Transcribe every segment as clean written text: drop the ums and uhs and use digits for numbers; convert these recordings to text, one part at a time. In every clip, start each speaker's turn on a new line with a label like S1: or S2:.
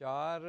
S1: 4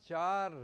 S1: 4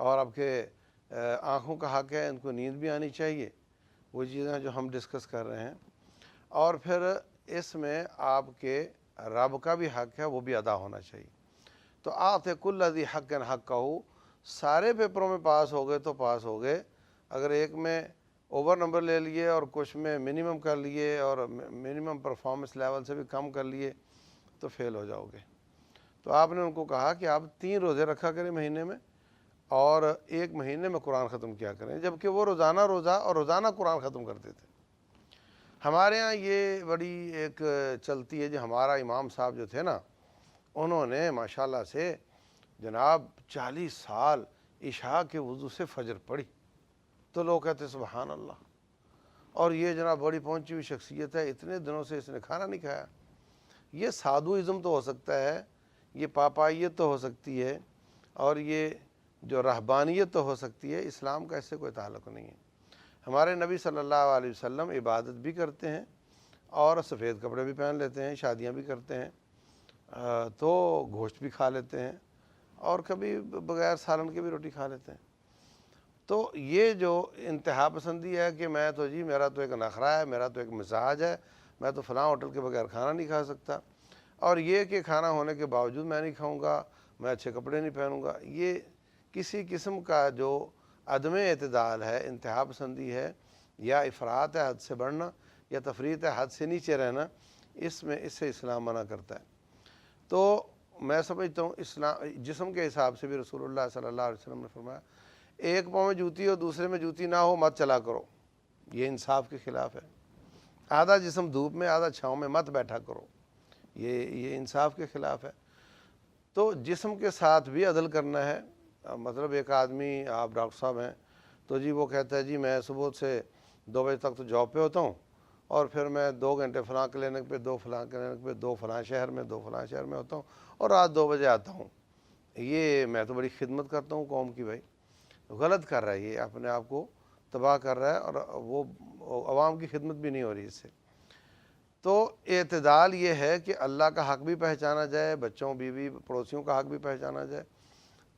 S2: اور آپ کے آنکھوں کا حق ہے، ان کو نیند بھی آنی چاہیے، وہ چیزیں جو ہم ڈسکس کر رہے ہیں. اور پھر اس میں آپ کے رب کا بھی حق ہے، وہ بھی ادا ہونا چاہیے. تو آتے کل ذی حق حق کہو، سارے پیپروں میں پاس ہو گئے تو پاس ہو گئے، اگر ایک میں اوور نمبر لے لیے اور کچھ میں منیمم کر لیے اور منیمم پرفارمنس لیول سے بھی کم کر لیے تو فیل ہو جاؤ گے. تو آپ نے ان کو کہا کہ آپ 3 روزے رکھا کریں مہینے میں اور 1 مہینے میں قرآن ختم کیا کریں، جبکہ وہ روزانہ روزہ اور روزانہ قرآن ختم کرتے تھے. ہمارے ہاں یہ بڑی ایک چلتی ہے، جو ہمارا امام صاحب جو تھے نا، انہوں نے ماشاءاللہ سے جناب 40 سال عشاء کے وضو سے فجر پڑھی، تو لوگ کہتے سبحان اللہ. اور یہ جناب بڑی پہنچی ہوئی شخصیت ہے، اتنے دنوں سے اس نے کھانا نہیں کھایا. یہ سادھوازم تو ہو سکتا ہے، یہ پاپائیت تو ہو سکتی ہے، اور یہ جو رہبانیت تو ہو سکتی ہے، اسلام کا اس سے کوئی تعلق نہیں ہے. ہمارے نبی صلی اللہ علیہ وسلم عبادت بھی کرتے ہیں اور سفید کپڑے بھی پہن لیتے ہیں، شادیاں بھی کرتے ہیں، تو گوشت بھی کھا لیتے ہیں، اور کبھی بغیر سالن کے بھی روٹی کھا لیتے ہیں. تو یہ جو انتہا پسندی ہے کہ میں تو جی میرا تو ایک نخرہ ہے، میرا تو ایک مزاج ہے، میں تو فلاں ہوٹل کے بغیر کھانا نہیں کھا سکتا، اور یہ کہ کھانا ہونے کے باوجود میں نہیں کھاؤں گا، میں اچھے کپڑے نہیں پہنوں گا، یہ کسی قسم کا جو عدم اعتدال ہے، انتہا پسندی ہے، یا افراط ہے حد سے بڑھنا، یا تفریط ہے حد سے نیچے رہنا، اس سے اسلام منع کرتا ہے. تو میں سمجھتا ہوں اسلام جسم کے حساب سے بھی رسول اللہ صلی اللہ علیہ وسلم نے فرمایا ایک پاؤں میں جوتی ہو دوسرے میں جوتی نہ ہو مت چلا کرو، یہ انصاف کے خلاف ہے. آدھا جسم دھوپ میں آدھا چھاؤں میں مت بیٹھا کرو، یہ انصاف کے خلاف ہے. تو جسم کے ساتھ بھی عدل کرنا ہے. مطلب ایک آدمی، آپ ڈاکٹر صاحب ہیں تو جی وہ کہتا ہے جی میں صبح سے 2 بجے تک تو جاب پہ ہوتا ہوں، اور پھر میں 2 گھنٹے فلاں کلینک پہ، 2 فلاں کلینک پہ، 2 فلاں شہر میں، 2 فلاں شہر میں ہوتا ہوں، اور رات 2 بجے آتا ہوں. یہ میں تو بڑی خدمت کرتا ہوں قوم کی. بھائی غلط کر رہا ہے، یہ اپنے آپ کو تباہ کر رہا ہے، اور وہ عوام کی خدمت بھی نہیں ہو رہی اس سے. تو اعتدال یہ ہے کہ اللہ کا حق بھی پہچانا جائے، بچوں بیوی پڑوسیوں کا حق بھی پہچانا جائے.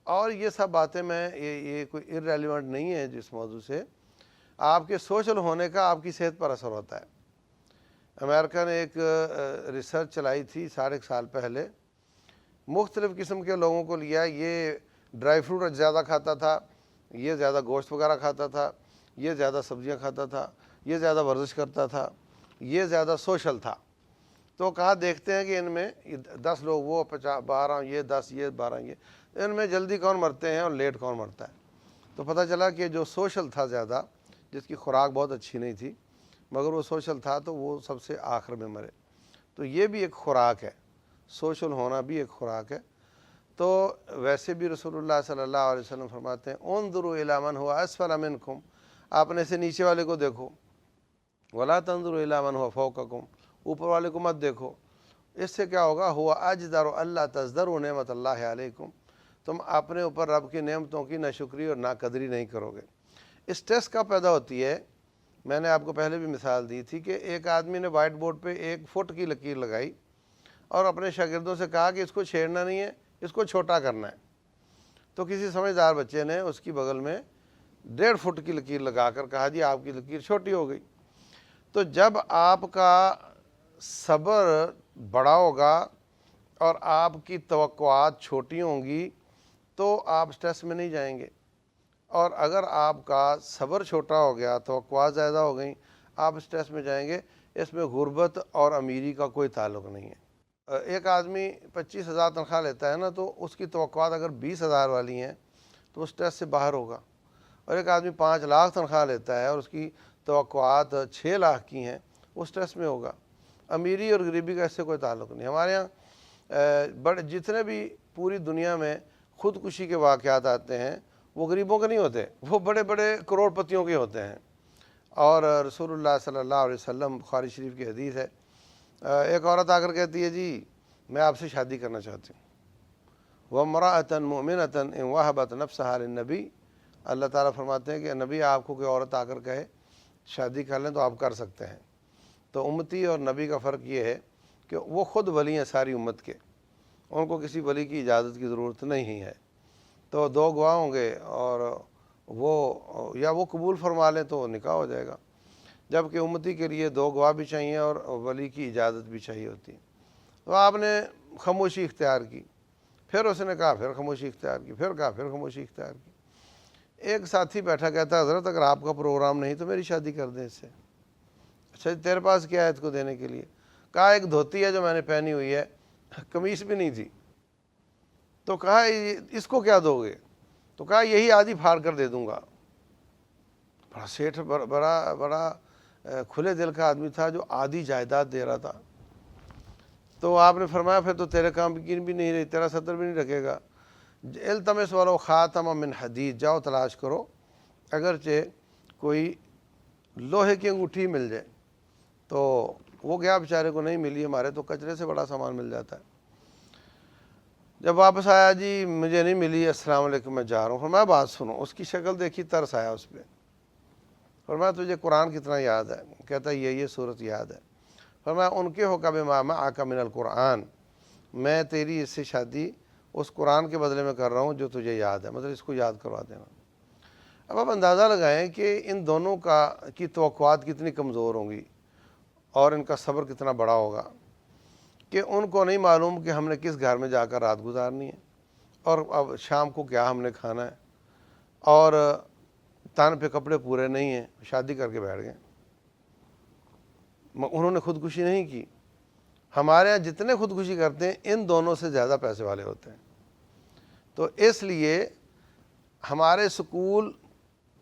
S2: اور یہ سب باتیں یہ کوئی ارریلیونٹ نہیں ہے جس موضوع سے. آپ کے سوشل ہونے کا آپ کی صحت پر اثر ہوتا ہے. امریکہ نے ایک ریسرچ چلائی تھی 1.5 سال پہلے، مختلف قسم کے لوگوں کو لیا، یہ ڈرائی فروٹ زیادہ کھاتا تھا، یہ زیادہ گوشت وغیرہ کھاتا تھا، یہ زیادہ سبزیاں کھاتا تھا، یہ زیادہ ورزش کرتا تھا، یہ زیادہ سوشل تھا. تو کہا دیکھتے ہیں کہ ان میں 10 لوگ، وہ 12 یہ 10 یہ 12 یہ، ان میں جلدی کون مرتے ہیں اور لیٹ کون مرتا ہے. تو پتہ چلا کہ جو سوشل تھا زیادہ، جس کی خوراک بہت اچھی نہیں تھی مگر وہ سوشل تھا، تو وہ سب سے آخر میں مرے. تو یہ بھی ایک خوراک ہے، سوشل ہونا بھی ایک خوراک ہے. تو ویسے بھی رسول اللہ صلی اللہ علیہ وسلم فرماتے ہیں انظروا الی من هو اسفل منکم، آپ نے سے نیچے والے کو دیکھو، ولا تنظروا الی من هو فوقکم، اوپر والے کو مت دیکھو. اس سے کیا ہوگا، ہوا اجدر اللہ تزدروا نعمت اللہ علیکم، تم اپنے اوپر رب کی نعمتوں کی ناشکری اور ناقدری نہیں کرو گے. اسٹریس کا پیدا ہوتی ہے. میں نے آپ کو پہلے بھی مثال دی تھی کہ ایک آدمی نے وائٹ بورڈ پہ 1 فٹ کی لکیر لگائی اور اپنے شاگردوں سے کہا کہ اس کو چھیڑنا نہیں ہے، اس کو چھوٹا کرنا ہے. تو کسی سمجھدار بچے نے اس کی بغل میں 1.5 فٹ کی لکیر لگا کر کہا جی آپ کی لکیر چھوٹی ہو گئی. تو جب آپ کا صبر بڑا ہوگا اور آپ کی توقعات چھوٹی ہوں گی تو آپ سٹریس میں نہیں جائیں گے، اور اگر آپ کا صبر چھوٹا ہو گیا، توقعات زیادہ ہو گئیں، آپ سٹریس میں جائیں گے. اس میں غربت اور امیری کا کوئی تعلق نہیں ہے. ایک آدمی 25,000 تنخواہ لیتا ہے نا، تو اس کی توقعات اگر 20,000 والی ہیں تو وہ سٹریس سے باہر ہوگا. اور ایک آدمی 5 لاکھ تنخواہ لیتا ہے اور اس کی توقعات 6 لاکھ کی ہیں، وہ سٹریس میں ہوگا. امیری اور غریبی کا اس سے کوئی تعلق نہیں. ہمارے ہاں جتنے بھی پوری دنیا میں خودکشی کے واقعات آتے ہیں وہ غریبوں کے نہیں ہوتے، وہ بڑے بڑے کروڑ پتیوں کے ہوتے ہیں. اور رسول اللہ صلی اللہ علیہ وسلم، بخاری شریف کی حدیث ہے، ایک عورت آ کر کہتی ہے جی میں آپ سے شادی کرنا چاہتی ہوں. وامرأة مؤمنة ان وهبت نفسها للنبی، اللہ تعالیٰ فرماتے ہیں کہ نبی آپ کو کوئی عورت آ کر کہے شادی کر لیں تو آپ کر سکتے ہیں. تو امتی اور نبی کا فرق یہ ہے کہ وہ خود ولی ہیں ساری امت کے، ان کو کسی ولی کی اجازت کی ضرورت نہیں ہے. تو 2 گواہ ہوں گے اور وہ یا وہ قبول فرما لیں تو نکاح ہو جائے گا، جبکہ امتی کے لیے 2 گواہ بھی چاہیے اور ولی کی اجازت بھی چاہیے ہوتی ہے۔ تو آپ نے خاموشی اختیار کی، پھر اس نے کہا پھر خاموشی اختیار کی، پھر کہا پھر خاموشی اختیار کی۔ ایک ساتھی بیٹھا کہتا ہے حضرت اگر آپ کا پروگرام نہیں تو میری شادی کر دیں اس سے۔ اچھا تیرے پاس کیا ہے اس کو دینے کے لیے؟ کہا ایک دھوتی ہے جو میں نے پہنی ہوئی ہے، قمیص بھی نہیں تھی۔ تو کہا اس کو کیا دو گے؟ تو کہا یہی آدھی پھاڑ کر دے دوں گا۔ بڑا سیٹھ بڑا کھلے دل کا آدمی تھا جو آدھی جائیداد دے رہا تھا۔ تو آپ نے فرمایا پھر تو تیرے کام کی بھی نہیں رہی، تیرا صدر بھی نہیں رکھے گا۔ التمس ولو خاتم من حدید، جاؤ تلاش کرو اگرچہ کوئی لوہے کی انگوٹھی مل جائے۔ تو وہ گیا بیچارے کو نہیں ملی، ہمارے تو کچرے سے بڑا سامان مل جاتا ہے۔ جب واپس آیا جی مجھے نہیں ملی، السلام علیکم میں جا رہا ہوں۔ فرمایا بات سنو، اس کی شکل دیکھی ترس آیا اس پہ۔ فرمایا تجھے قرآن کتنا یاد ہے؟ کہتا ہے یہ صورت یاد ہے۔ فرمایا ان کے ہو کا بما معک من القرآن، میں تیری اس سے شادی اس قرآن کے بدلے میں کر رہا ہوں جو تجھے یاد ہے، مطلب اس کو یاد کروا دینا۔ اب آپ اندازہ لگائیں کہ ان دونوں کی توقعات کتنی کمزور ہوں گی اور ان کا صبر کتنا بڑا ہوگا کہ ان کو نہیں معلوم کہ ہم نے کس گھر میں جا کر رات گزارنی ہے اور اب شام کو کیا ہم نے کھانا ہے، اور تن پہ کپڑے پورے نہیں ہیں، شادی کر کے بیٹھ گئے۔ انہوں نے خودکشی نہیں کی۔ ہمارے ہاں جتنے خودکشی کرتے ہیں ان دونوں سے زیادہ پیسے والے ہوتے ہیں۔ تو اس لیے ہمارے سکول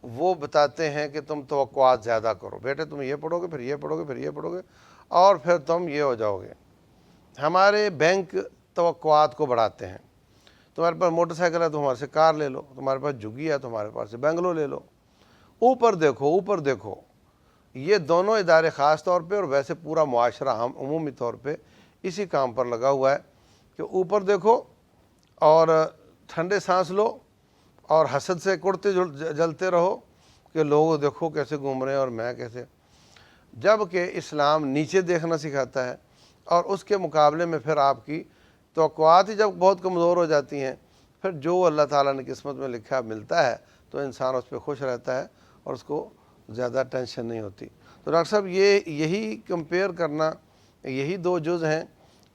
S2: وہ بتاتے ہیں کہ تم توقعات زیادہ کرو، بیٹے تم یہ پڑھو گے پھر یہ پڑھو گے پھر یہ پڑھو گے اور پھر تم یہ ہو جاؤ گے۔ ہمارے بینک توقعات کو بڑھاتے ہیں، تمہارے پاس موٹر سائیکل ہے تو ہمارے سے کار لے لو، تمہارے پاس جھگی ہے تو ہمارے پاس سے بنگلو لے لو۔ اوپر دیکھو، یہ دونوں ادارے خاص طور پہ اور ویسے پورا معاشرہ عمومی طور پہ اسی کام پر لگا ہوا ہے کہ اوپر دیکھو اور ٹھنڈے سانس لو اور حسد سے کڑتے جلتے رہو کہ لوگ دیکھو کیسے گھوم رہے ہیں اور میں کیسے، جب کہ اسلام نیچے دیکھنا سکھاتا ہے۔ اور اس کے مقابلے میں پھر آپ کی توقعات ہی جب بہت کمزور ہو جاتی ہیں، پھر جو اللہ تعالیٰ نے قسمت میں لکھا ملتا ہے تو انسان اس پہ خوش رہتا ہے اور اس کو زیادہ ٹینشن نہیں ہوتی۔ تو ڈاکٹر صاحب یہی کمپیئر کرنا، یہی 2 جز ہیں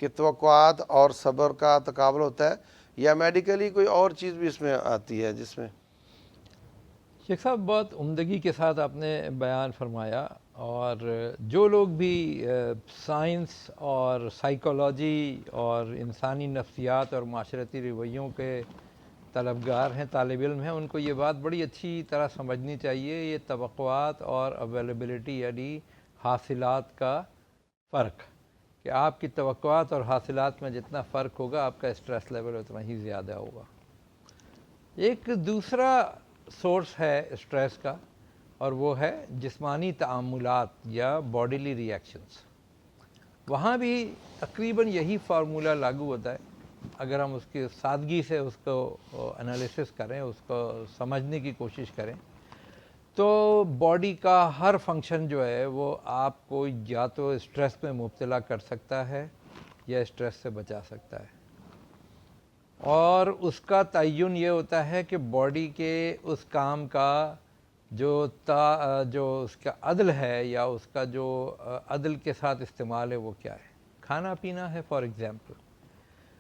S2: کہ توقعات اور صبر کا تقابل ہوتا ہے، یا میڈیکلی کوئی اور چیز بھی اس میں آتی ہے جس میں؟
S1: شیخ صاحب بہت عمدگی کے ساتھ آپ نے بیان فرمایا، اور جو لوگ بھی سائنس اور سائیکالوجی اور انسانی نفسیات اور معاشرتی رویوں کے طلبگار ہیں، طالب علم ہیں، ان کو یہ بات بڑی اچھی طرح سمجھنی چاہیے، یہ توقعات اور اویلیبلٹی یعنی حاصلات کا فرق، کہ آپ کی توقعات اور حاصلات میں جتنا فرق ہوگا آپ کا اسٹریس لیول اتنا ہی زیادہ ہوگا۔ ایک دوسرا سورس ہے اسٹریس کا، اور وہ ہے جسمانی تعاملات یا باڈیلی ریئیکشنز۔ وہاں بھی تقریباً یہی فارمولہ لاگو ہوتا ہے اگر ہم اس کی سادگی سے اس کو انالیسس کریں، اس کو سمجھنے کی کوشش کریں، تو باڈی کا ہر فنکشن جو ہے وہ آپ کو یا تو اسٹریس میں مبتلا کر سکتا ہے یا اسٹریس سے بچا سکتا ہے، اور اس کا تعین یہ ہوتا ہے کہ باڈی کے اس کام کا جو اس کا عدل ہے یا اس کا جو عدل کے ساتھ استعمال ہے وہ کیا ہے۔ کھانا پینا ہے فار ایگزامپل،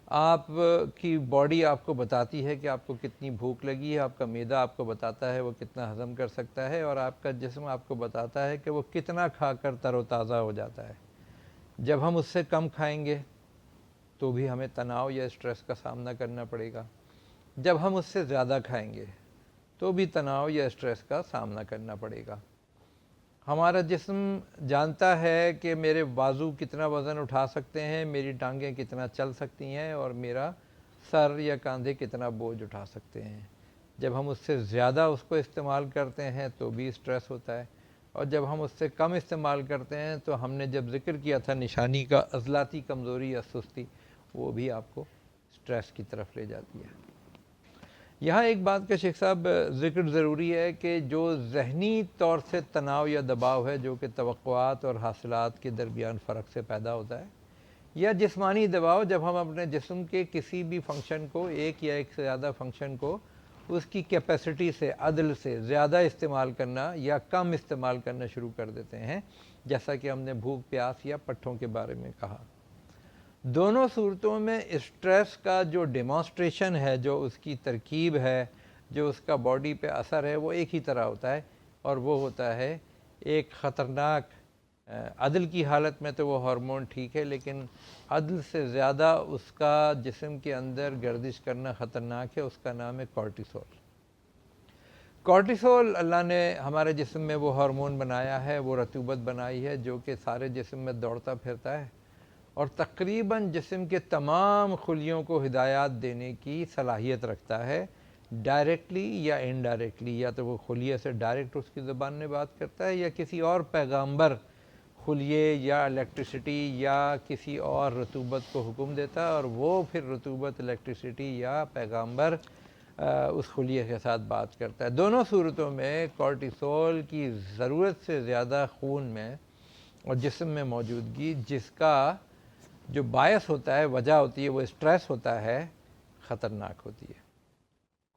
S1: آپ کی باڈی آپ کو بتاتی ہے کہ آپ کو کتنی بھوک لگی ہے، آپ کا معدہ آپ کو بتاتا ہے وہ کتنا ہضم کر سکتا ہے، اور آپ کا جسم آپ کو بتاتا ہے کہ وہ کتنا کھا کر تر و تازہ ہو جاتا ہے۔ جب ہم اس سے کم کھائیں گے تو بھی ہمیں تناؤ یا اسٹریس کا سامنا کرنا پڑے گا، جب ہم اس سے زیادہ کھائیں گے تو بھی تناؤ یا اسٹریس کا سامنا کرنا پڑے گا۔ ہمارا جسم جانتا ہے کہ میرے بازو کتنا وزن اٹھا سکتے ہیں، میری ٹانگیں کتنا چل سکتی ہیں، اور میرا سر یا کاندھے کتنا بوجھ اٹھا سکتے ہیں۔ جب ہم اس سے زیادہ اس کو استعمال کرتے ہیں تو بھی اسٹریس ہوتا ہے، اور جب ہم اس سے کم استعمال کرتے ہیں تو ہم نے جب ذکر کیا تھا نشانی کا عضلاتی کمزوری یا سستی، وہ بھی آپ کو اسٹریس کی طرف لے جاتی ہے۔ یہاں ایک بات کا شیخ صاحب ذکر ضروری ہے کہ جو ذہنی طور سے تناؤ یا دباؤ ہے جو کہ توقعات اور حاصلات کے درمیان فرق سے پیدا ہوتا ہے، یا جسمانی دباؤ جب ہم اپنے جسم کے کسی بھی فنکشن کو، ایک یا ایک سے زیادہ فنکشن کو اس کی کیپیسٹی سے عدل سے زیادہ استعمال کرنا یا کم استعمال کرنا شروع کر دیتے ہیں، جیسا کہ ہم نے بھوک پیاس یا پٹھوں کے بارے میں کہا۔ دونوں صورتوں میں اسٹریس کا جو ڈیمانسٹریشن ہے، جو اس کی ترکیب ہے، جو اس کا باڈی پہ اثر ہے، وہ ایک ہی طرح ہوتا ہے، اور وہ ہوتا ہے ایک خطرناک عدل کی حالت میں تو وہ ہارمون ٹھیک ہے، لیکن عدل سے زیادہ اس کا جسم کے اندر گردش کرنا خطرناک ہے، اس کا نام ہے کورٹیسول۔ کورٹیسول اللہ نے ہمارے جسم میں وہ ہارمون بنایا ہے، وہ رطوبت بنائی ہے جو کہ سارے جسم میں دوڑتا پھرتا ہے اور تقریباً جسم کے تمام خلیوں کو ہدایات دینے کی صلاحیت رکھتا ہے، ڈائریکٹلی یا انڈائریکٹلی، یا تو وہ خلیے سے ڈائریکٹ اس کی زبان میں بات کرتا ہے، یا کسی اور پیغامبر خلیے یا الیکٹریسٹی یا کسی اور رطوبت کو حکم دیتا ہے، اور وہ پھر رطوبت، الیکٹریسٹی یا پیغامبر اس خلیے کے ساتھ بات کرتا ہے۔ دونوں صورتوں میں کورٹیسول کی ضرورت سے زیادہ خون میں اور جسم میں موجودگی، جس کا جو باعث ہوتا ہے، وجہ ہوتی ہے، وہ اسٹریس ہوتا ہے، خطرناک ہوتی ہے۔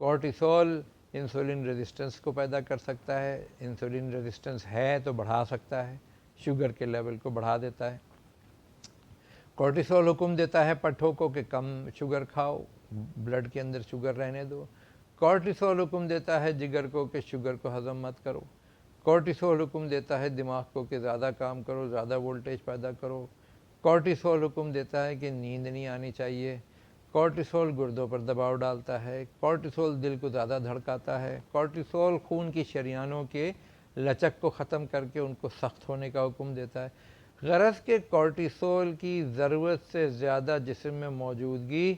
S1: کورٹیسول انسولین ریزسٹنس کو پیدا کر سکتا ہے، انسولین ریزسٹنس ہے تو بڑھا سکتا ہے، شوگر کے لیول کو بڑھا دیتا ہے۔ کورٹیسول حکم دیتا ہے پٹھوں کو کہ کم شوگر کھاؤ، بلڈ کے اندر شوگر رہنے دو۔ کورٹیسول حکم دیتا ہے جگر کو کہ شوگر کو ہضم مت کرو۔ کورٹیسول حکم دیتا ہے دماغ کو کہ زیادہ کام کرو، زیادہ وولٹیج پیدا کرو۔ کورٹیسول حکم دیتا ہے کہ نیند نہیں آنی چاہیے۔ کورٹیسول گردوں پر دباؤ ڈالتا ہے۔ کورٹیسول دل کو زیادہ دھڑکاتا ہے۔ کورٹیسول خون کی شریانوں کے لچک کو ختم کر کے ان کو سخت ہونے کا حکم دیتا ہے۔ غرض کہ کورٹیسول کی ضرورت سے زیادہ جسم میں موجودگی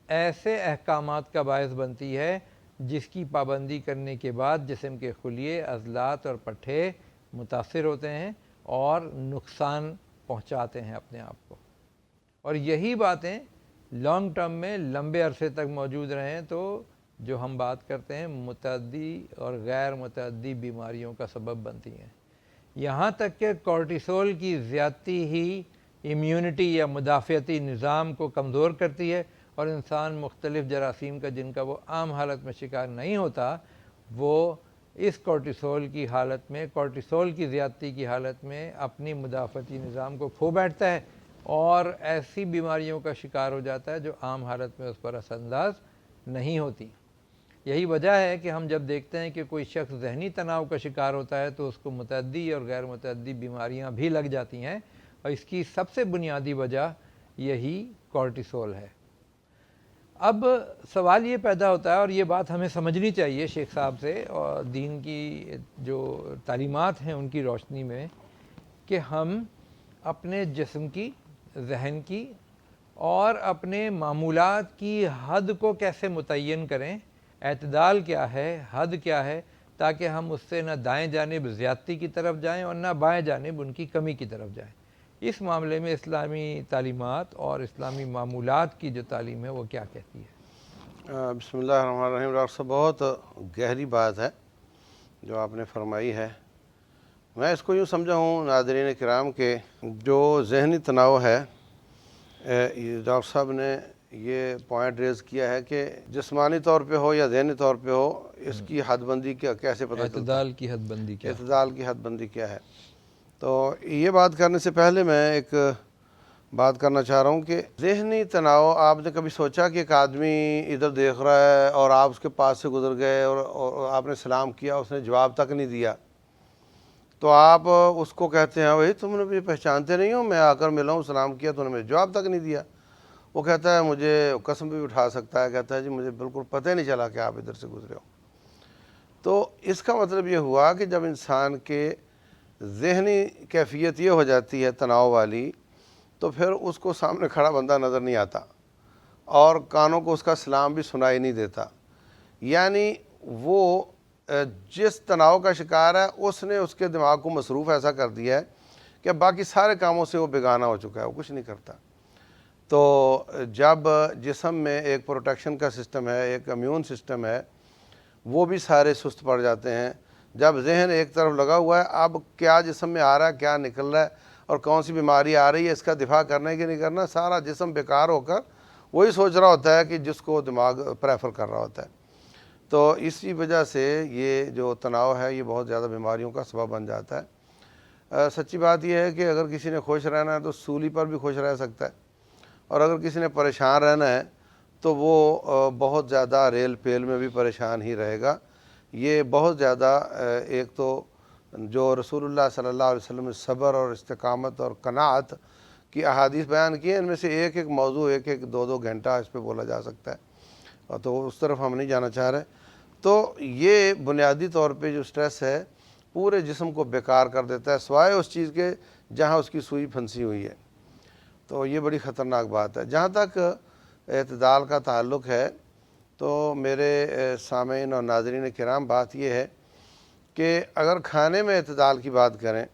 S1: ایسے احکامات کا باعث بنتی ہے جس کی پابندی کرنے کے بعد جسم کے خلیے، عضلات اور پٹھے متاثر ہوتے ہیں اور نقصان پہنچاتے ہیں اپنے آپ کو، اور یہی باتیں لانگ ٹرم میں لمبے عرصے تک موجود رہیں تو جو ہم بات کرتے ہیں متعدی اور غیر متعدی بیماریوں کا سبب بنتی ہیں۔ یہاں تک کہ کورٹیسول کی زیادتی ہی امیونٹی یا مدافعتی نظام کو کمزور کرتی ہے، اور انسان مختلف جراثیم کا جن کا وہ عام حالت میں شکار نہیں ہوتا، وہ اس کورٹیسول کی حالت میں، کورٹیسول کی زیادتی کی حالت میں اپنی مدافعتی نظام کو کھو بیٹھتا ہے اور ایسی بیماریوں کا شکار ہو جاتا ہے جو عام حالت میں اس پر اثر انداز نہیں ہوتی۔ یہی وجہ ہے کہ ہم جب دیکھتے ہیں کہ کوئی شخص ذہنی تناؤ کا شکار ہوتا ہے تو اس کو متعدی اور غیر متعدی بیماریاں بھی لگ جاتی ہیں، اور اس کی سب سے بنیادی وجہ یہی کورٹیسول ہے۔ اب سوال یہ پیدا ہوتا ہے، اور یہ بات ہمیں سمجھنی چاہیے شیخ صاحب سے اور دین کی جو تعلیمات ہیں ان کی روشنی میں، کہ ہم اپنے جسم کی، ذہن کی اور اپنے معمولات کی حد کو کیسے متعین کریں، اعتدال کیا ہے، حد کیا ہے، تاکہ ہم اس سے نہ دائیں جانب زیادتی کی طرف جائیں اور نہ بائیں جانب ان کی کمی کی طرف جائیں۔ اس معاملے میں اسلامی تعلیمات اور اسلامی معمولات کی جو تعلیم ہے وہ کیا کہتی ہے؟
S2: بسم اللہ الرحمن الرحیم۔ ڈاکٹر صاحب بہت گہری بات ہے جو آپ نے فرمائی ہے۔ میں اس کو یوں سمجھا ہوں ناظرین کرام کہ جو ذہنی تناؤ ہے، ڈاکٹر صاحب نے یہ پوائنٹ ریز کیا ہے کہ جسمانی طور پہ ہو یا ذہنی طور پہ ہو، اس کی حد بندی کیسے پتہ چلتا ہے؟
S1: اعتدال کی حد بندی کیا ہے؟
S2: اعتدال کی حد بندی کیا ہے؟ تو یہ بات کرنے سے پہلے میں ایک بات کرنا چاہ رہا ہوں کہ ذہنی تناؤ، آپ نے کبھی سوچا کہ ایک آدمی ادھر دیکھ رہا ہے اور آپ اس کے پاس سے گزر گئے اور آپ نے سلام کیا، اس نے جواب تک نہیں دیا، تو آپ اس کو کہتے ہیں بھائی تم نے مجھے پہچانتے نہیں ہو، میں آ کر ملا ہوں، سلام کیا، تو نے مجھے جواب تک نہیں دیا۔ وہ کہتا ہے مجھے قسم بھی اٹھا سکتا ہے، کہتا ہے جی مجھے بالکل پتہ ہی نہیں چلا کہ آپ ادھر سے گزرے ہو۔ تو اس کا مطلب یہ ہوا کہ جب انسان کے ذہنی کیفیت یہ ہو جاتی ہے تناؤ والی، تو پھر اس کو سامنے کھڑا بندہ نظر نہیں آتا اور کانوں کو اس کا سلام بھی سنائی نہیں دیتا۔ یعنی وہ جس تناؤ کا شکار ہے اس نے اس کے دماغ کو مصروف ایسا کر دیا ہے کہ باقی سارے کاموں سے وہ بیگانہ ہو چکا ہے، وہ کچھ نہیں کرتا۔ تو جب جسم میں ایک پروٹیکشن کا سسٹم ہے، ایک امیون سسٹم ہے، وہ بھی سارے سست پڑ جاتے ہیں۔ جب ذہن ایک طرف لگا ہوا ہے، اب کیا جسم میں آ رہا ہے، کیا نکل رہا ہے اور کون سی بیماری آ رہی ہے، اس کا دفاع کرنے کی نہیں کرنا، سارا جسم بیکار ہو کر وہی سوچ رہا ہوتا ہے کہ جس کو دماغ پریفر کر رہا ہوتا ہے۔ تو اسی وجہ سے یہ جو تناؤ ہے یہ بہت زیادہ بیماریوں کا سبب بن جاتا ہے۔ سچی بات یہ ہے کہ اگر کسی نے خوش رہنا ہے تو سولی پر بھی خوش رہ سکتا ہے، اور اگر کسی نے پریشان رہنا ہے تو وہ بہت زیادہ ریل پیل میں بھی پریشان ہی رہے گا۔ یہ بہت زیادہ ایک تو جو رسول اللہ صلی اللہ علیہ وسلم نے صبر اور استقامت اور قناعت کی احادیث بیان کی ہیں، ان میں سے ایک ایک موضوع ایک ایک دو دو گھنٹہ اس پہ بولا جا سکتا ہے، اور تو اس طرف ہم نہیں جانا چاہ رہے۔ تو یہ بنیادی طور پہ جو سٹریس ہے پورے جسم کو بیکار کر دیتا ہے، سوائے اس چیز کے جہاں اس کی سوئی پھنسی ہوئی ہے۔ تو یہ بڑی خطرناک بات ہے۔ جہاں تک اعتدال کا تعلق ہے تو میرے سامعین اور ناظرین کرام، بات یہ ہے کہ اگر کھانے میں اعتدال کی بات کریں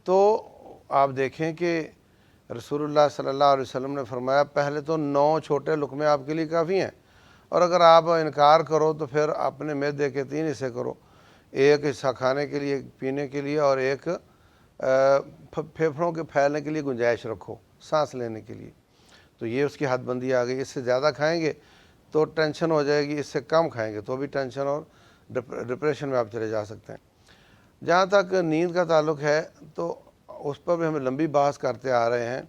S2: تو آپ دیکھیں کہ رسول اللہ صلی اللہ علیہ وسلم نے فرمایا پہلے تو 9 چھوٹے لقمے آپ کے لیے کافی ہیں، اور اگر آپ انکار کرو تو پھر اپنے معدے کے 3 حصے کرو، ایک حصہ کھانے کے لیے، پینے کے لیے، اور ایک پھیپھڑوں کے پھیلنے کے لیے گنجائش رکھو، سانس لینے کے لیے۔ تو یہ اس کی حد بندی آ گئی۔ اس سے زیادہ کھائیں گے تو ٹینشن ہو جائے گی، اس سے کم کھائیں گے تو بھی ٹینشن اور ڈپریشن میں آپ چلے جا سکتے ہیں۔ جہاں تک نیند کا تعلق ہے تو اس پر بھی ہم لمبی بحث کرتے آ رہے ہیں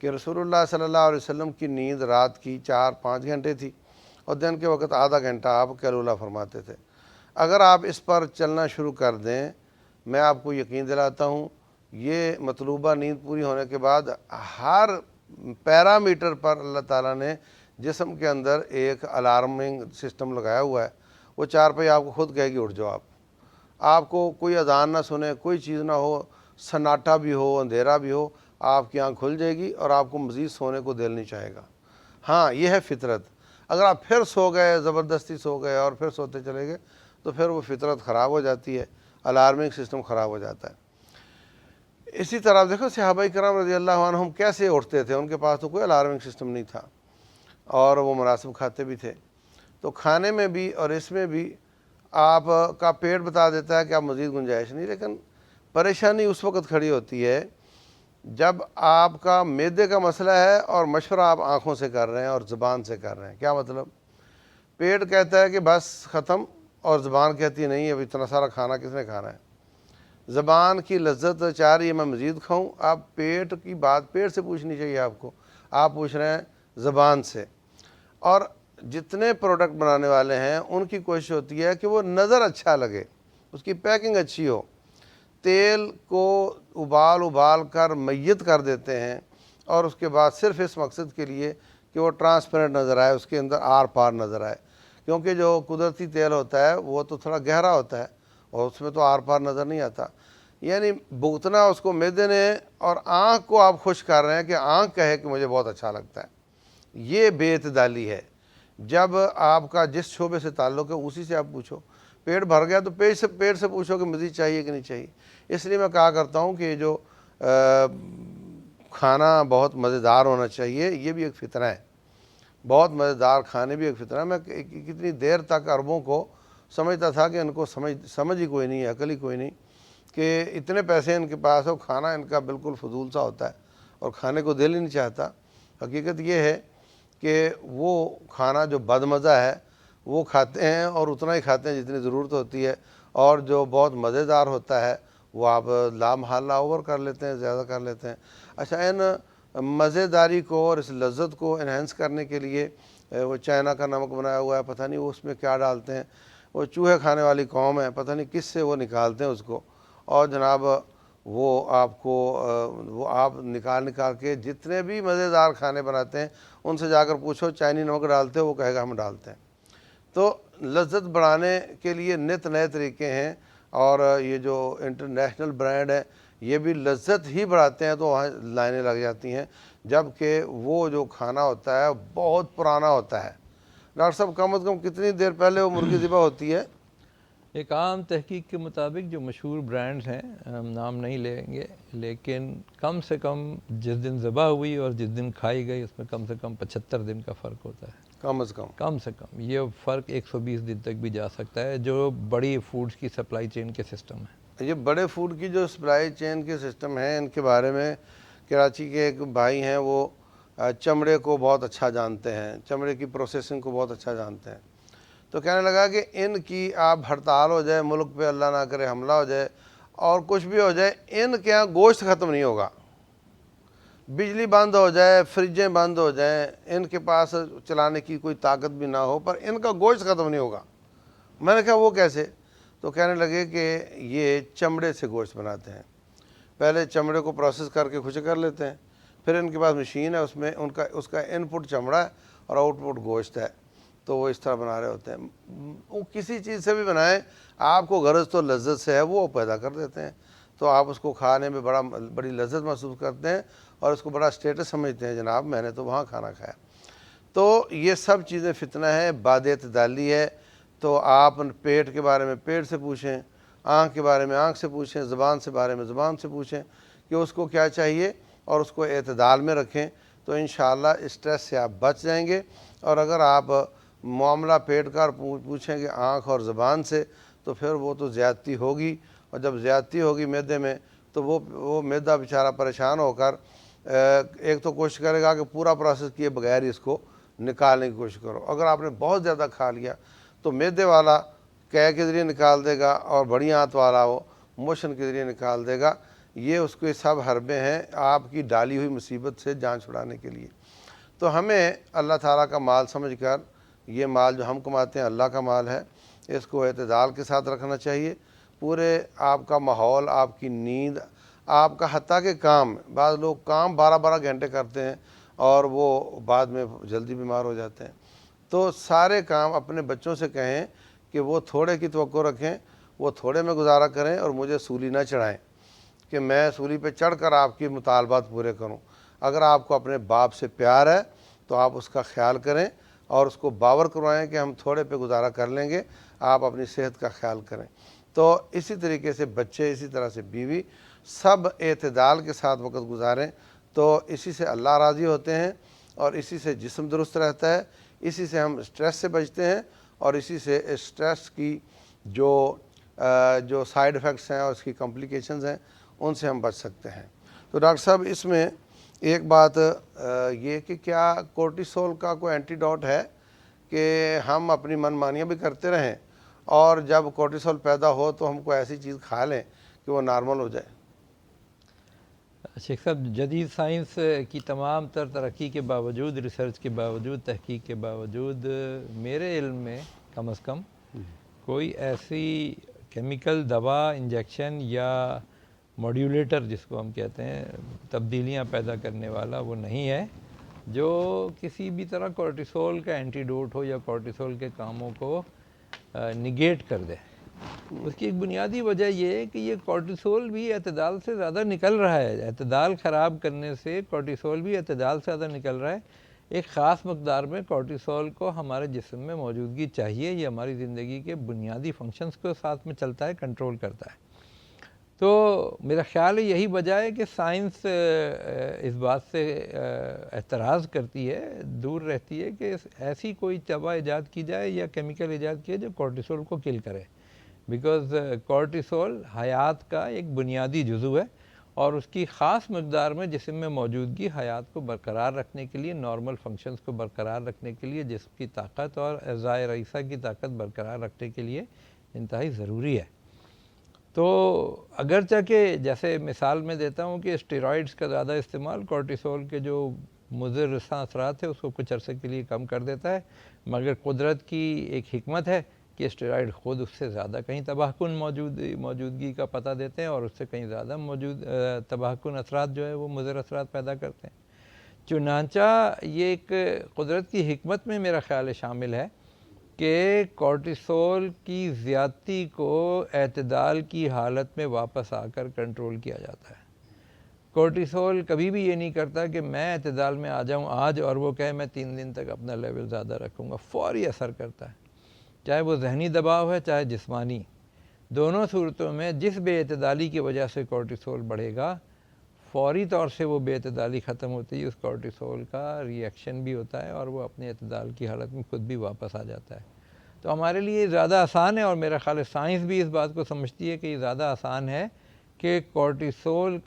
S2: کہ رسول اللہ صلی اللہ علیہ وسلم کی نیند رات کی 4-5 گھنٹے تھی، اور دن کے وقت آدھا گھنٹہ آپ قیلولہ فرماتے تھے۔ اگر آپ اس پر چلنا شروع کر دیں، میں آپ کو یقین دلاتا ہوں یہ مطلوبہ نیند پوری ہونے کے بعد ہر پیرامیٹر پر اللہ تعالیٰ نے جسم کے اندر ایک الارمنگ سسٹم لگایا ہوا ہے۔ وہ چارپائی آپ کو خود کہے گی اٹھ جاؤ، آپ کو کوئی اذان نہ سنے، کوئی چیز نہ ہو، سناٹا بھی ہو، اندھیرا بھی ہو، آپ کی آنکھ کھل جائے گی اور آپ کو مزید سونے کو دل نہیں چاہے گا۔ ہاں، یہ ہے فطرت۔ اگر آپ پھر سو گئے، زبردستی سو گئے اور پھر سوتے چلے گئے تو پھر وہ فطرت خراب ہو جاتی ہے، الارمنگ سسٹم خراب ہو جاتا ہے۔ اسی طرح دیکھو صحابہ کرام رضی اللہ عنہم کیسے اٹھتے تھے، ان کے پاس تو کوئی الارمنگ سسٹم نہیں تھا، اور وہ مناسب کھاتے بھی تھے۔ تو کھانے میں بھی اور اس میں بھی آپ کا پیٹ بتا دیتا ہے کہ آپ مزید گنجائش نہیں، لیکن پریشانی اس وقت کھڑی ہوتی ہے جب آپ کا معدے کا مسئلہ ہے اور مشورہ آپ آنکھوں سے کر رہے ہیں اور زبان سے کر رہے ہیں۔ کیا مطلب؟ پیٹ کہتا ہے کہ بس ختم، اور زبان کہتی ہے نہیں اب اتنا سارا کھانا کس نے کھانا ہے۔ زبان کی لذت چاہ رہی ہے میں مزید کھاؤں، آپ پیٹ کی بات پیٹ سے پوچھنی چاہیے آپ کو، آپ پوچھ رہے ہیں زبان سے۔ اور جتنے پروڈکٹ بنانے والے ہیں ان کی کوشش ہوتی ہے کہ وہ نظر اچھا لگے، اس کی پیکنگ اچھی ہو۔ تیل کو ابال کر میت کر دیتے ہیں، اور اس کے بعد صرف اس مقصد کے لیے کہ وہ ٹرانسپیرنٹ نظر آئے، اس کے اندر آر پار نظر آئے، کیونکہ جو قدرتی تیل ہوتا ہے وہ تو تھوڑا گہرا ہوتا ہے اور اس میں تو آر پار نظر نہیں آتا۔ یعنی بھگتنا اس کو معدے نے، اور آنکھ کو آپ خوش کر رہے ہیں کہ آنکھ کہے کہ مجھے بہت اچھا لگتا ہے۔ یہ بے اعتدالی ہے۔ جب آپ کا جس شعبے سے تعلق ہے اسی سے آپ پوچھو۔ پیٹ بھر گیا تو پیٹ سے پوچھو کہ مزید چاہیے کہ نہیں چاہیے۔ اس لیے میں کہا کرتا ہوں کہ جو کھانا بہت مزیدار ہونا چاہیے، یہ بھی ایک فتنہ ہے۔ بہت مزیدار کھانے بھی ایک فتنہ ہے۔ میں کتنی دیر تک عربوں کو سمجھتا تھا کہ ان کو سمجھ ہی کوئی نہیں، عقل ہی کوئی نہیں، کہ اتنے پیسے ان کے پاس ہو، کھانا ان کا بالکل فضول سا ہوتا ہے اور کھانے کو دل ہی نہیں چاہتا۔ حقیقت یہ ہے کہ وہ کھانا جو بد مزہ ہے وہ کھاتے ہیں، اور اتنا ہی کھاتے ہیں جتنی ضرورت ہوتی ہے، اور جو بہت مزیدار ہوتا ہے وہ آپ لامحالہ اوور کر لیتے ہیں، زیادہ کر لیتے ہیں۔ اچھا، ان مزیداری کو اور اس لذت کو انہینس کرنے کے لیے وہ چائنا کا نمک بنایا ہوا ہے، پتہ نہیں وہ اس میں کیا ڈالتے ہیں، وہ چوہے کھانے والی قوم ہے، پتہ نہیں کس سے وہ نکالتے ہیں اس کو، اور جناب وہ آپ کو وہ آپ نکال کے جتنے بھی مزیدار کھانے بناتے ہیں ان سے جا کر پوچھو چائنی نمک ڈالتے ہو، وہ کہے گا ہم ڈالتے ہیں۔ تو لذت بڑھانے کے لیے نت نئے طریقے ہیں، اور یہ جو انٹرنیشنل برانڈ ہے یہ بھی لذت ہی بڑھاتے ہیں، تو وہاں لائنیں لگ جاتی ہیں، جبکہ وہ جو کھانا ہوتا ہے بہت پرانا ہوتا ہے۔ ڈاکٹر صاحب کم از کم کتنی دیر پہلے وہ مرغی ذبح ہوتی ہے؟
S1: ایک عام تحقیق کے مطابق جو مشہور برانڈز ہیں، ہم نام نہیں لیں گے، لیکن کم سے کم جس دن ذبح ہوئی اور جس دن کھائی گئی اس میں کم سے کم 75 دن کا فرق ہوتا ہے،
S2: کم از کم۔
S1: کم سے کم۔ یہ فرق 120 دن تک بھی جا سکتا ہے، جو بڑی فوڈز کی سپلائی چین کے سسٹم ہے۔
S2: یہ بڑے فوڈ کی جو سپلائی چین کے سسٹم ہیں، ان کے بارے میں کراچی کے ایک بھائی ہیں، وہ چمڑے کو بہت اچھا جانتے ہیں، چمڑے کی پروسیسنگ کو بہت اچھا جانتے ہیں۔ تو کہنے لگا کہ ان کی آپ ہڑتال ہو جائے، ملک پہ اللہ نہ کرے حملہ ہو جائے اور کچھ بھی ہو جائے، ان کے یہاں گوشت ختم نہیں ہوگا، بجلی بند ہو جائے، فریجیں بند ہو جائیں، ان کے پاس چلانے کی کوئی طاقت بھی نہ ہو، پر ان کا گوشت ختم نہیں ہوگا۔ میں نے کہا وہ کیسے؟ تو کہنے لگے کہ یہ چمڑے سے گوشت بناتے ہیں، پہلے چمڑے کو پروسیس کر کے خشک کر لیتے ہیں، پھر ان کے پاس مشین ہے، اس میں اس کا ان پٹ چمڑا ہے اور آؤٹ پٹ گوشت ہے، تو وہ اس طرح بنا رہے ہوتے ہیں۔ وہ کسی چیز سے بھی بنائیں، آپ کو غرض تو لذت سے ہے، وہ پیدا کر دیتے ہیں، تو آپ اس کو کھانے میں بڑی لذت محسوس کرتے ہیں اور اس کو بڑا اسٹیٹس سمجھتے ہیں، جناب میں نے تو وہاں کھانا کھایا۔ تو یہ سب چیزیں فتنہ ہے، باد اعتدالی ہے۔ تو آپ پیٹ کے بارے میں پیٹ سے پوچھیں، آنکھ کے بارے میں آنکھ سے پوچھیں، زبان سے بارے میں زبان سے پوچھیں کہ اس کو کیا چاہیے اور اس کو اعتدال میں رکھیں، تو انشاءاللہ اسٹریس سے آپ بچ جائیں گے۔ اور اگر آپ معاملہ پیٹ کا پوچھیں گے آنکھ اور زبان سے تو پھر وہ تو زیادتی ہوگی، اور جب زیادتی ہوگی معدے میں تو وہ معدہ بیچارہ پریشان ہو کر ایک تو کوشش کرے گا کہ پورا پروسیس کیے بغیر ہی اس کو نکالنے کی کوشش کرو۔ اگر آپ نے بہت زیادہ کھا لیا تو معدے والا قے کے ذریعے نکال دے گا اور بڑی آنت والا وہ موشن کے ذریعے نکال دے گا۔ یہ اس کے سب حربے ہیں آپ کی ڈالی ہوئی مصیبت سے جان چھڑانے کے لیے۔ تو ہمیں اللہ تعالیٰ کا مال سمجھ کر، یہ مال جو ہم کماتے ہیں اللہ کا مال ہے، اس کو اعتدال کے ساتھ رکھنا چاہیے۔ پورے آپ کا ماحول، آپ کی نیند، آپ کا حتیٰ کہ کام، بعض لوگ کام 12 گھنٹے کرتے ہیں اور وہ بعد میں جلدی بیمار ہو جاتے ہیں۔ تو سارے کام اپنے بچوں سے کہیں کہ وہ تھوڑے کی توقع رکھیں، وہ تھوڑے میں گزارا کریں اور مجھے سولی نہ چڑھائیں کہ میں سولی پہ چڑھ کر آپ کی مطالبات پورے کروں۔ اگر آپ کو اپنے باپ سے پیار ہے تو آپ اس کا خیال کریں اور اس کو باور کروائیں کہ ہم تھوڑے پہ گزارا کر لیں گے، آپ اپنی صحت کا خیال کریں۔ تو اسی طریقے سے بچے، اسی طرح سے بیوی، سب اعتدال کے ساتھ وقت گزاریں، تو اسی سے اللہ راضی ہوتے ہیں اور اسی سے جسم درست رہتا ہے، اسی سے ہم اسٹریس سے بچتے ہیں اور اسی سے اسٹریس کی جو سائیڈ ایفیکٹس ہیں اور اس کی کمپلیکیشنز ہیں ان سے ہم بچ سکتے ہیں۔ تو ڈاکٹر صاحب اس میں ایک بات یہ کہ کیا کورٹیسول کا کوئی اینٹی ڈوٹ ہے کہ ہم اپنی من مانیاں بھی کرتے رہیں اور جب کورٹیسول پیدا ہو تو ہم کوئی ایسی چیز کھا لیں کہ وہ نارمل ہو جائے؟
S1: شیخ صاحب، جدید سائنس کی تمام تر ترقی کے باوجود، ریسرچ کے باوجود، تحقیق کے باوجود، میرے علم میں کم از کم کوئی ایسی کیمیکل دوا، انجیکشن یا ماڈیولیٹر جس کو ہم کہتے ہیں، تبدیلیاں پیدا کرنے والا، وہ نہیں ہے جو کسی بھی طرح کورٹیسول کا اینٹیڈوٹ ہو یا کورٹیسول کے کاموں کو نگیٹ کر دے۔ اس کی ایک بنیادی وجہ یہ ہے کہ یہ کورٹیسول بھی اعتدال سے زیادہ نکل رہا ہے، اعتدال خراب کرنے سے کورٹیسول بھی اعتدال سے زیادہ نکل رہا ہے۔ ایک خاص مقدار میں کورٹیسول کو ہمارے جسم میں موجودگی چاہیے، یہ ہماری زندگی کے بنیادی فنکشنز کو ساتھ میں چلتا ہے، کنٹرول کرتا ہے۔ تو میرا خیال ہے یہی وجہ ہے کہ سائنس اس بات سے اعتراض کرتی ہے، دور رہتی ہے کہ ایسی کوئی دوا ایجاد کی جائے یا کیمیکل ایجاد کیا جو کورٹیسول کو کل کرے، بیکاز کورٹیسول حیات کا ایک بنیادی جزو ہے اور اس کی خاص مقدار میں جسم میں موجودگی حیات کو برقرار رکھنے کے لیے، نارمل فنکشنز کو برقرار رکھنے کے لیے، جسم کی طاقت اور اعضائے رئیسہ کی طاقت برقرار رکھنے کے لیے انتہائی ضروری ہے۔ تو اگرچہ کہ جیسے مثال میں دیتا ہوں کہ اسٹیرائڈز کا زیادہ استعمال کورٹیسول کے جو مضر اثرات ہیں اس کو کچھ عرصے کے لیے کم کر دیتا ہے، مگر قدرت کی ایک حکمت ہے کہ اسٹیرائڈ خود اس سے زیادہ کہیں تباہ کن موجودگی کا پتہ دیتے ہیں اور اس سے کہیں زیادہ تباہ کن اثرات جو ہے وہ مضر اثرات پیدا کرتے ہیں۔ چنانچہ یہ ایک قدرت کی حکمت میں میرا خیال شامل ہے کہ کورٹیسول کی زیادتی کو اعتدال کی حالت میں واپس آ کر کنٹرول کیا جاتا ہے۔ کورٹیسول کبھی بھی یہ نہیں کرتا کہ میں اعتدال میں آ جاؤں آج اور وہ کہے میں 3 دن تک اپنا لیول زیادہ رکھوں گا۔ فوری اثر کرتا ہے، چاہے وہ ذہنی دباؤ ہے چاہے جسمانی، دونوں صورتوں میں جس بے اعتدالی کی وجہ سے کورٹیسول بڑھے گا، فوری طور سے وہ بے اعتدالی ختم ہوتی ہے، اس کورٹیسول کا ری ایکشن بھی ہوتا ہے اور وہ اپنے اعتدال کی حالت میں خود بھی واپس آ جاتا ہے۔ تو ہمارے لیے یہ زیادہ آسان ہے اور میرا خیال ہے سائنس بھی اس بات کو سمجھتی ہے کہ یہ زیادہ آسان ہے کہ کورٹیسول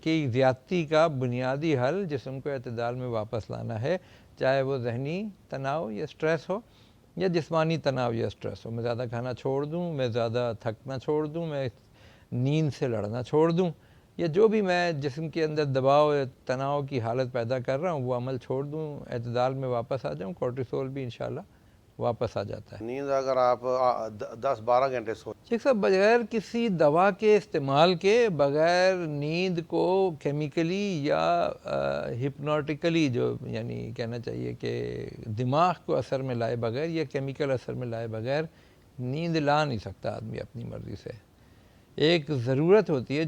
S1: کی زیادتی کا بنیادی حل جسم کو اعتدال میں واپس لانا ہے، چاہے وہ ذہنی تناؤ یا سٹریس ہو یا جسمانی تناؤ یا اسٹریس ہو، میں زیادہ کھانا چھوڑ دوں، میں زیادہ تھکنا چھوڑ دوں، میں نیند سے لڑنا چھوڑ دوں، یا جو بھی میں جسم کے اندر دباؤ یا تناؤ کی حالت پیدا کر رہا ہوں وہ عمل چھوڑ دوں، اعتدال میں واپس آ جاؤں، کورٹیسول بھی انشاءاللہ واپس آ جاتا ہے۔
S2: نیند اگر آپ 10-12 گھنٹے سو،
S1: شیخ صاحب بغیر کسی دوا کے استعمال کے، بغیر نیند کو کیمیکلی یا ہپنوٹیکلی، جو یعنی کہنا چاہیے کہ دماغ کو اثر میں لائے بغیر یا کیمیکل اثر میں لائے بغیر نیند لا نہیں سکتا آدمی اپنی مرضی سے۔ ایک ضرورت ہوتی ہے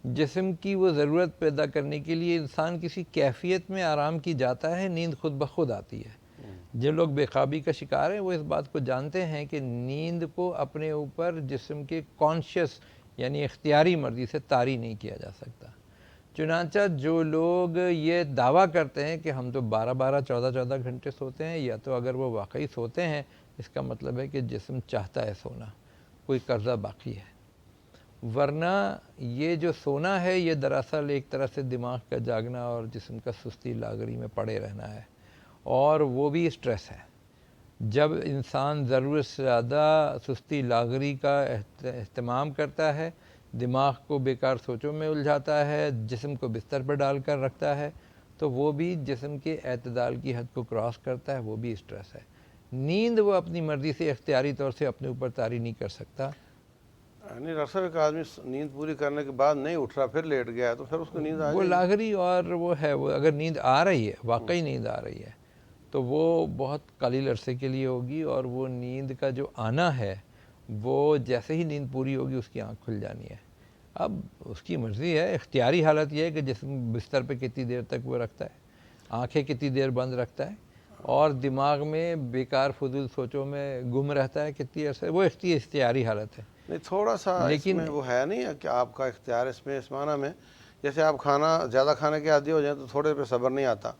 S1: جسم کی وہ ضرورت پیدا کرنے کے لیے انسان کسی کیفیت میں آرام کی جاتا ہے، نیند خود بخود آتی ہے۔ جو لوگ بے خوابی کا شکار ہیں وہ اس بات کو جانتے ہیں کہ نیند کو اپنے اوپر جسم کے کانشیس یعنی اختیاری مرضی سے طاری نہیں کیا جا سکتا۔ چنانچہ جو لوگ یہ دعویٰ کرتے ہیں کہ ہم تو 12 14 گھنٹے سوتے ہیں، یا تو اگر وہ واقعی سوتے ہیں اس کا مطلب ہے کہ جسم چاہتا ہے سونا، کوئی قرضہ باقی ہے، ورنہ یہ جو سونا ہے یہ دراصل ایک طرح سے دماغ کا جاگنا اور جسم کا سستی لاغری میں پڑے رہنا ہے، اور وہ بھی اسٹریس ہے۔ جب انسان ضرورت سے زیادہ سستی لاغری کا اہتمام کرتا ہے، دماغ کو بیکار سوچوں میں الجھاتا ہے، جسم کو بستر پر ڈال کر رکھتا ہے، تو وہ بھی جسم کے اعتدال کی حد کو کراس کرتا ہے، وہ بھی اسٹریس ہے۔ نیند وہ اپنی مرضی سے اختیاری طور سے اپنے اوپر طاری نہیں کر سکتا۔
S2: یعنی ڈاکٹر صاحب ایک آدمی نیند پوری کرنے کے بعد نہیں اٹھ رہا، پھر لیٹ گیا ہے، تو پھر اس کو نیند آ
S1: وہ
S2: جائے گی؟
S1: لاغری اور وہ ہے، وہ اگر نیند آ رہی ہے، واقعی نیند آ رہی ہے، تو وہ بہت قلیل عرصے کے لیے ہوگی، اور وہ نیند کا جو آنا ہے وہ جیسے ہی نیند پوری ہوگی اس کی آنکھ کھل جانی ہے۔ اب اس کی مرضی ہے، اختیاری حالت یہ ہے کہ جسم بستر پہ کتنی دیر تک وہ رکھتا ہے، آنکھیں کتنی دیر بند رکھتا ہے، اور دماغ میں بیکار فضول سوچوں میں گم رہتا ہے کتنی عرصے، وہ اختیاری حالت ہے۔
S2: نہیں تھوڑا سا اس
S1: لیکن
S2: میں وہ ہے نہیں کہ آپ کا اختیار اس میں، اس معنی میں جیسے آپ کھانا زیادہ کھانے کے عادی ہو جائیں تو تھوڑے پہ صبر نہیں آتا،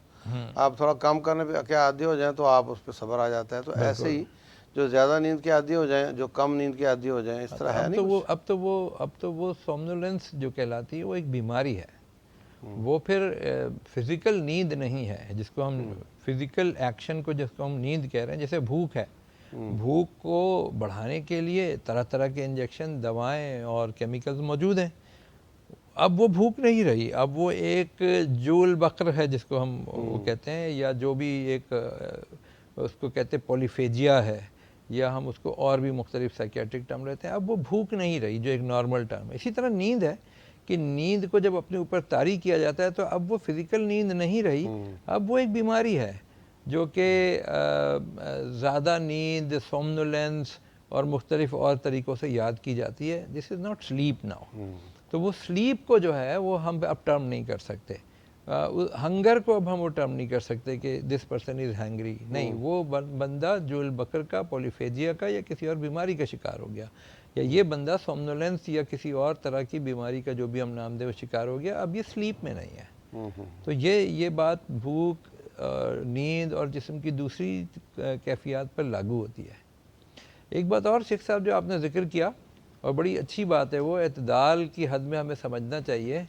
S2: آپ تھوڑا کم کرنے پہ کے عادی ہو جائیں تو آپ اس پہ صبر آ جاتا ہے، تو ایسے ہی جو زیادہ نیند کے عادی ہو جائیں، جو کم نیند کے عادی ہو جائیں، اس طرح ہے نہیں؟
S1: اب تو وہ سومنولنس جو کہلاتی ہے وہ ایک بیماری ہے، وہ پھر فزیکل نیند نہیں ہے، جس کو ہم فزیکل ایکشن کو جس کو ہم نیند کہہ رہے ہیں، جیسے بھوک ہے، بھوک کو بڑھانے کے لیے طرح طرح کے انجیکشن، دوائیں اور کیمیکلز موجود ہیں۔ اب وہ بھوک نہیں رہی، اب وہ ایک جول بکر ہے جس کو ہم وہ کہتے ہیں، یا جو بھی ایک اس کو کہتے ہیں پولیفیجیا ہے، یا ہم اس کو اور بھی مختلف سائیکیٹرک ٹرم لیتے ہیں۔ اب وہ بھوک نہیں رہی جو ایک نارمل ٹرم ہے۔ اسی طرح نیند ہے کہ نیند کو جب اپنے اوپر طاری کیا جاتا ہے تو اب وہ فزیکل نیند نہیں رہی، اب وہ ایک بیماری ہے جو کہ زیادہ نیند، سومنولینس اور مختلف اور طریقوں سے یاد کی جاتی ہے۔ دس از ناٹ سلیپ ناؤ۔ تو وہ سلیپ کو جو ہے وہ ہم اب ٹرم نہیں کر سکتے، ہنگر کو اب ہم وہ ٹرم نہیں کر سکتے کہ دس پرسن از ہینگری، نہیں، وہ بندہ جول بکر کا، پولیفیجیا کا یا کسی اور بیماری کا شکار ہو گیا، یا یہ بندہ سومنولینس یا کسی اور طرح کی بیماری کا جو بھی ہم نام دیں وہ شکار ہو گیا، اب یہ سلیپ میں نہیں ہے۔ تو یہ بات بھوک، نیند اور جسم کی دوسری کیفیات پر لاگو ہوتی ہے۔ ایک بات اور شیخ صاحب جو آپ نے ذکر کیا اور بڑی اچھی بات ہے، وہ اعتدال کی حد میں ہمیں سمجھنا چاہیے۔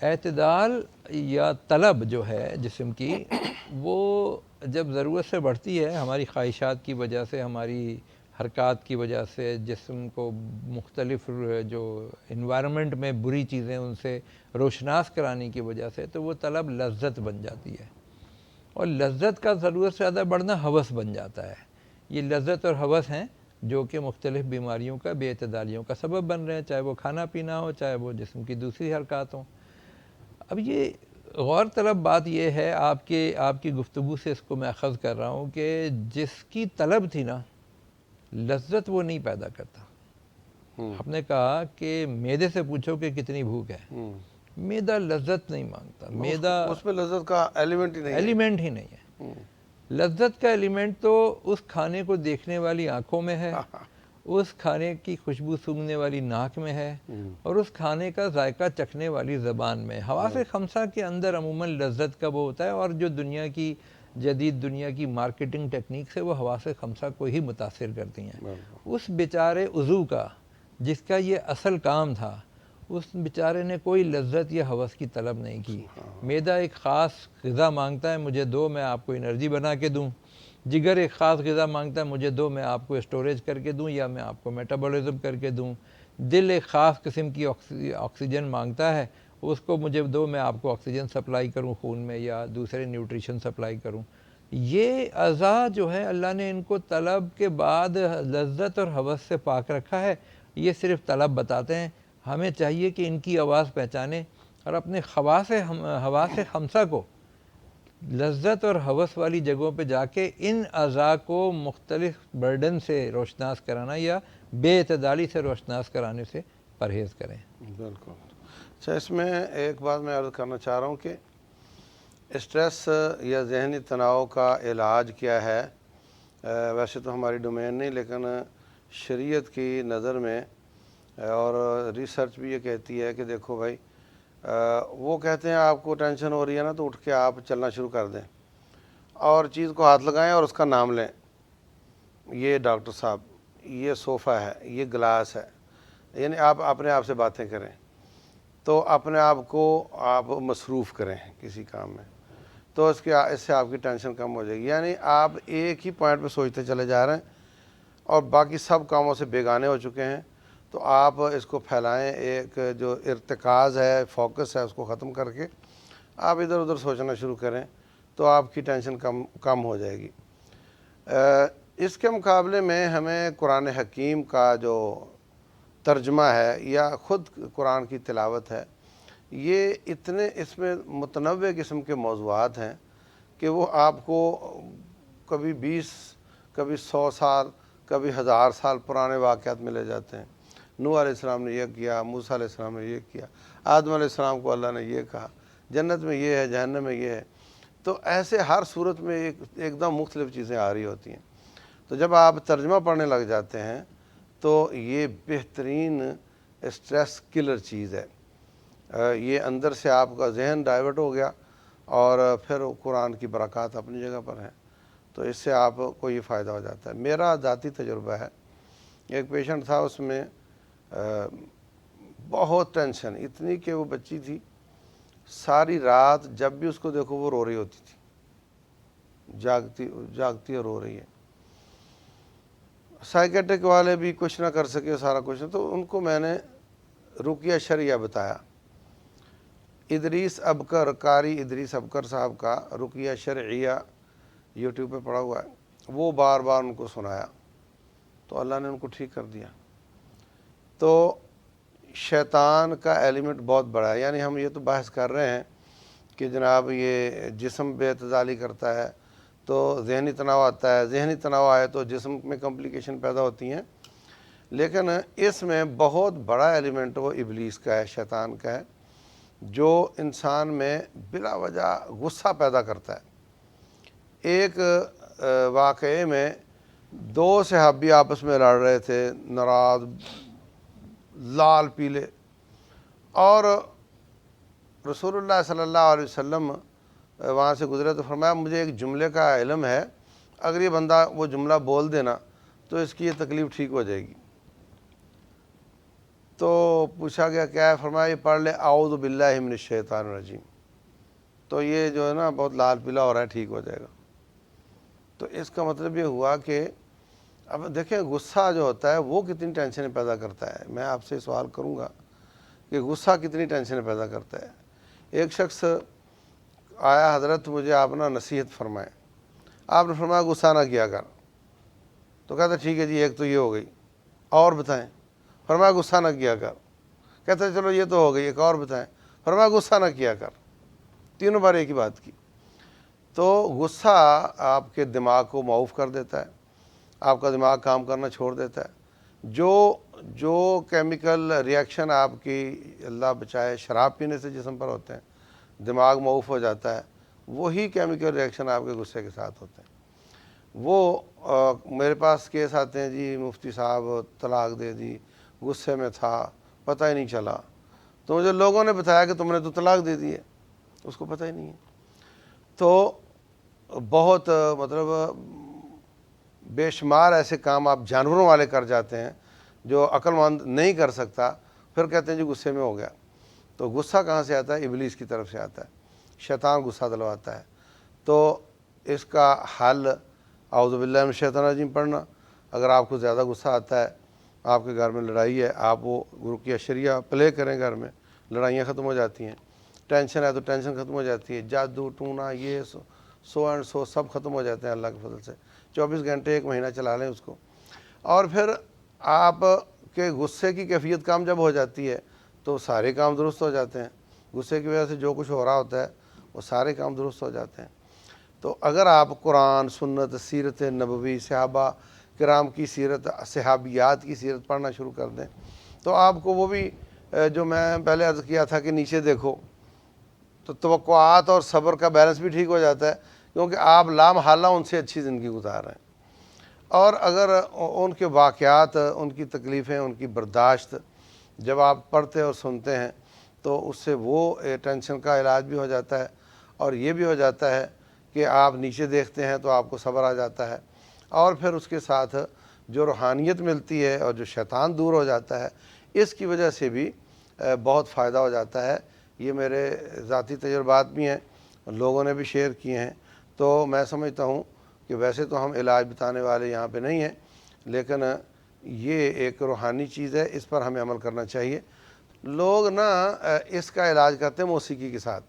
S1: اعتدال یا طلب جو ہے جسم کی، وہ جب ضرورت سے بڑھتی ہے، ہماری خواہشات کی وجہ سے، ہماری حرکات کی وجہ سے، جسم کو مختلف جو انوائرمنٹ میں بری چیزیں ان سے روشناس کرانے کی وجہ سے، تو وہ طلب لذت بن جاتی ہے، اور لذت کا ضرورت سے زیادہ بڑھنا ہوس بن جاتا ہے۔ یہ لذت اور ہوس ہیں جو کہ مختلف بیماریوں کا، بے اعتدالیوں کا سبب بن رہے ہیں، چاہے وہ کھانا پینا ہو، چاہے وہ جسم کی دوسری حرکات ہوں۔ اب یہ غور طلب بات یہ ہے، آپ کی گفتگو سے اس کو میں اخذ کر رہا ہوں کہ جس کی طلب تھی نا، لذت وہ نہیں پیدا کرتا۔ آپ نے کہا کہ معدے سے پوچھو کہ کتنی بھوک ہے، معدہ لذت نہیں مانگتا، معدہ
S2: اس میں لذت کا ایلیمنٹ ہی نہیں
S1: ہے۔ لذت کا ایلیمنٹ تو اس کھانے کو دیکھنے والی آنکھوں میں ہے، اس کھانے کی خوشبو سونگھنے والی ناک میں ہے، اور اس کھانے کا ذائقہ چکھنے والی زبان میں۔ حواس خمسہ کے اندر عموماً لذت کا وہ ہوتا ہے، اور جو جدید دنیا کی مارکیٹنگ ٹیکنیک سے وہ حواس خمسہ کو ہی متاثر کرتی ہیں۔ اس بیچارے عضو کا جس کا یہ اصل کام تھا، اس بیچارے نے کوئی لذت یا ہوس کی طلب نہیں کی۔ معدہ ایک خاص غذا مانگتا ہے، مجھے دو، میں آپ کو انرجی بنا کے دوں، جگر ایک خاص غذا مانگتا ہے، مجھے دو، میں آپ کو اسٹوریج کر کے دوں یا میں آپ کو میٹابولزم کر کے دوں۔ دل ایک خاص قسم کی آکسیجن مانگتا ہے، اس کو مجھے دو، میں آپ کو آکسیجن سپلائی کروں خون میں یا دوسرے نیوٹریشن سپلائی کروں۔ یہ اعضاء جو ہے اللہ نے ان کو طلب کے بعد لذت اور ہوس سے پاک رکھا ہے۔ یہ صرف طلب بتاتے ہیں، ہمیں چاہیے کہ ان کی آواز پہچانیں اور اپنے حواس خمسہ کو لذت اور ہوس والی جگہوں پہ جا کے ان اعضاء کو مختلف برڈن سے روشناس کرانا یا بے اعتدالی سے روشناس کرانے سے پرہیز کریں۔
S2: بالکل۔ اچھا، اس میں ایک بات میں عرض کرنا چاہ رہا ہوں کہ اسٹریس یا ذہنی تناؤ کا علاج کیا ہے؟ ویسے تو ہماری ڈومین نہیں، لیکن شریعت کی نظر میں اور ریسرچ بھی یہ کہتی ہے کہ دیکھو بھائی، وہ کہتے ہیں آپ کو ٹینشن ہو رہی ہے نا تو اٹھ کے آپ چلنا شروع کر دیں اور چیز کو ہاتھ لگائیں اور اس کا نام لیں، یہ ڈاکٹر صاحب، یہ صوفہ ہے، یہ گلاس ہے، یعنی آپ اپنے آپ سے باتیں کریں، تو اپنے آپ کو آپ مصروف کریں کسی کام میں، تو اس سے آپ کی ٹینشن کم ہو جائے گی۔ یعنی آپ ایک ہی پوائنٹ پہ سوچتے چلے جا رہے ہیں اور باقی سب کاموں سے بیگانے ہو چکے ہیں، تو آپ اس کو پھیلائیں، ایک جو ارتکاز ہے، فوکس ہے، اس کو ختم کر کے آپ ادھر ادھر سوچنا شروع کریں تو آپ کی ٹینشن کم ہو جائے گی۔ اس کے مقابلے میں ہمیں قرآن حکیم کا جو ترجمہ ہے یا خود قرآن کی تلاوت ہے، یہ اتنے اس میں متنوع قسم کے موضوعات ہیں کہ وہ آپ کو کبھی 20، کبھی 100 سال، کبھی 1000 سال پرانے واقعات میں لے جاتے ہیں۔ نوح علیہ السلام نے یہ کیا، موسیٰ علیہ السلام نے یہ کیا، آدم علیہ السلام کو اللہ نے یہ کہا، جنت میں یہ ہے، جہنم میں یہ ہے، تو ایسے ہر صورت میں ایک دم مختلف چیزیں آ رہی ہوتی ہیں۔ تو جب آپ ترجمہ پڑھنے لگ جاتے ہیں تو یہ بہترین اسٹریس کلر چیز ہے۔ یہ اندر سے آپ کا ذہن ڈائیورٹ ہو گیا اور پھر قرآن کی برکات اپنی جگہ پر ہیں، تو اس سے آپ کو یہ فائدہ ہو جاتا ہے۔ میرا ذاتی تجربہ ہے، ایک پیشنٹ تھا، اس میں بہت ٹینشن، اتنی کہ وہ بچی تھی، ساری رات جب بھی اس کو دیکھو وہ رو رہی ہوتی تھی، جاگتی اور رو رہی ہے۔ سائیکیٹرک والے بھی کچھ نہ کر سکے، سارا کچھ، تو ان کو میں نے رقیہ شرعیہ بتایا۔ ادریس ابکر، قاری ادریس ابکر صاحب کا رقیہ شرعیہ یوٹیوب پہ پڑا ہوا ہے، وہ بار بار ان کو سنایا تو اللہ نے ان کو ٹھیک کر دیا۔ تو شیطان کا ایلیمنٹ بہت بڑا ہے، یعنی ہم یہ تو بحث کر رہے ہیں کہ جناب یہ جسم بے اعتدالی کرتا ہے تو ذہنی تناؤ آتا ہے، ذہنی تناؤ آئے تو جسم میں کمپلیکیشن پیدا ہوتی ہیں، لیکن اس میں بہت بڑا ایلیمنٹ وہ ابلیس کا ہے، شیطان کا ہے، جو انسان میں بلا وجہ غصہ پیدا کرتا ہے۔ ایک واقعے میں 2 صحابی آپس میں لڑ رہے تھے، ناراض، لال پیلے، اور رسول اللہ صلی اللہ علیہ وسلم وہاں سے گزرے تو فرمایا مجھے ایک جملے کا علم ہے، اگر یہ بندہ وہ جملہ بول دینا تو اس کی یہ تکلیف ٹھیک ہو جائے گی۔ تو پوچھا گیا کیا ہے؟ فرمایا یہ پڑھ لے اعوذ باللہ من الشیطان الرجیم، تو یہ جو ہے نا بہت لال پیلا ہو رہا ہے، ٹھیک ہو جائے گا۔ تو اس کا مطلب یہ ہوا کہ اب دیکھیں غصہ جو ہوتا ہے وہ کتنی ٹینشن پیدا کرتا ہے۔ میں آپ سے سوال کروں گا کہ غصہ کتنی ٹینشن پیدا کرتا ہے۔ ایک شخص آیا، حضرت مجھے آپ نا نصیحت فرمائیں، آپ نے فرمایا غصہ نہ کیا کر، تو کہتا ٹھیک ہے جی، ایک تو یہ ہو گئی، اور بتائیں؟ فرمایا غصہ نہ کیا کر، کہتا چلو یہ تو ہو گئی، ایک اور بتائیں؟ فرمایا غصہ نہ کیا کر، تینوں بار ایک ہی بات کی۔ تو غصہ آپ کے دماغ کو معوف کر دیتا ہے، آپ کا دماغ کام کرنا چھوڑ دیتا ہے۔ جو کیمیکل ریاکشن آپ کی، اللہ بچائے، شراب پینے سے جسم پر ہوتے ہیں، دماغ معوف ہو جاتا ہے، وہی کیمیکل ریاکشن آپ کے غصے کے ساتھ ہوتے ہیں۔ وہ میرے پاس کیس آتے ہیں، جی مفتی صاحب طلاق دے دی، غصے میں تھا، پتہ ہی نہیں چلا، تو مجھے لوگوں نے بتایا کہ تم نے تو طلاق دے دی ہے، اس کو پتہ ہی نہیں ہے۔ تو بہت مطلب بے شمار ایسے کام آپ جانوروں والے کر جاتے ہیں جو عقل مند نہیں کر سکتا، پھر کہتے ہیں جی غصے میں ہو گیا۔ تو غصہ کہاں سے آتا ہے؟ ابلیس کی طرف سے آتا ہے، شیطان غصہ دلواتا ہے۔ تو اس کا حل اعوذ باللہ من الشیطان الرجیم پڑھنا. اگر آپ کو زیادہ غصہ آتا ہے، آپ کے گھر میں لڑائی ہے، آپ وہ رقیہ شریعہ پلے کریں گھر میں، لڑائیاں ختم ہو جاتی ہیں. ٹینشن ہے تو ٹینشن ختم ہو جاتی ہے. جادو ٹونا یہ سو اینڈ سو سب ختم ہو جاتے ہیں اللہ کے فضل سے. 24 گھنٹے 1 مہینہ چلا لیں اس کو. اور پھر آپ کے غصے کی کیفیت کام جب ہو جاتی ہے تو سارے کام درست ہو جاتے ہیں. غصے کی وجہ سے جو کچھ ہو رہا ہوتا ہے وہ سارے کام درست ہو جاتے ہیں. تو اگر آپ قرآن، سنت، سیرت نبوی، صحابہ کرام کی سیرت، صحابیات کی سیرت پڑھنا شروع کر دیں تو آپ کو وہ بھی جو میں پہلے عرض کیا تھا کہ نیچے دیکھو، تو توقعات اور صبر کا بیلنس بھی ٹھیک ہو جاتا ہے، کیونکہ آپ لامحالہ ان سے اچھی زندگی گزار رہے ہیں. اور اگر ان کے واقعات، ان کی تکلیفیں، ان کی برداشت جب آپ پڑھتے اور سنتے ہیں تو اس سے وہ ٹینشن کا علاج بھی ہو جاتا ہے. اور یہ بھی ہو جاتا ہے کہ آپ نیچے دیکھتے ہیں تو آپ کو صبر آ جاتا ہے. اور پھر اس کے ساتھ جو روحانیت ملتی ہے اور جو شیطان دور ہو جاتا ہے، اس کی وجہ سے بھی بہت فائدہ ہو جاتا ہے. یہ میرے ذاتی تجربات بھی ہیں، لوگوں نے بھی شیئر کیے ہیں. تو میں سمجھتا ہوں کہ ویسے تو ہم علاج بتانے والے یہاں پہ نہیں ہیں، لیکن یہ ایک روحانی چیز ہے، اس پر ہمیں عمل کرنا چاہیے. لوگ نا اس کا علاج کرتے ہیں موسیقی کے ساتھ.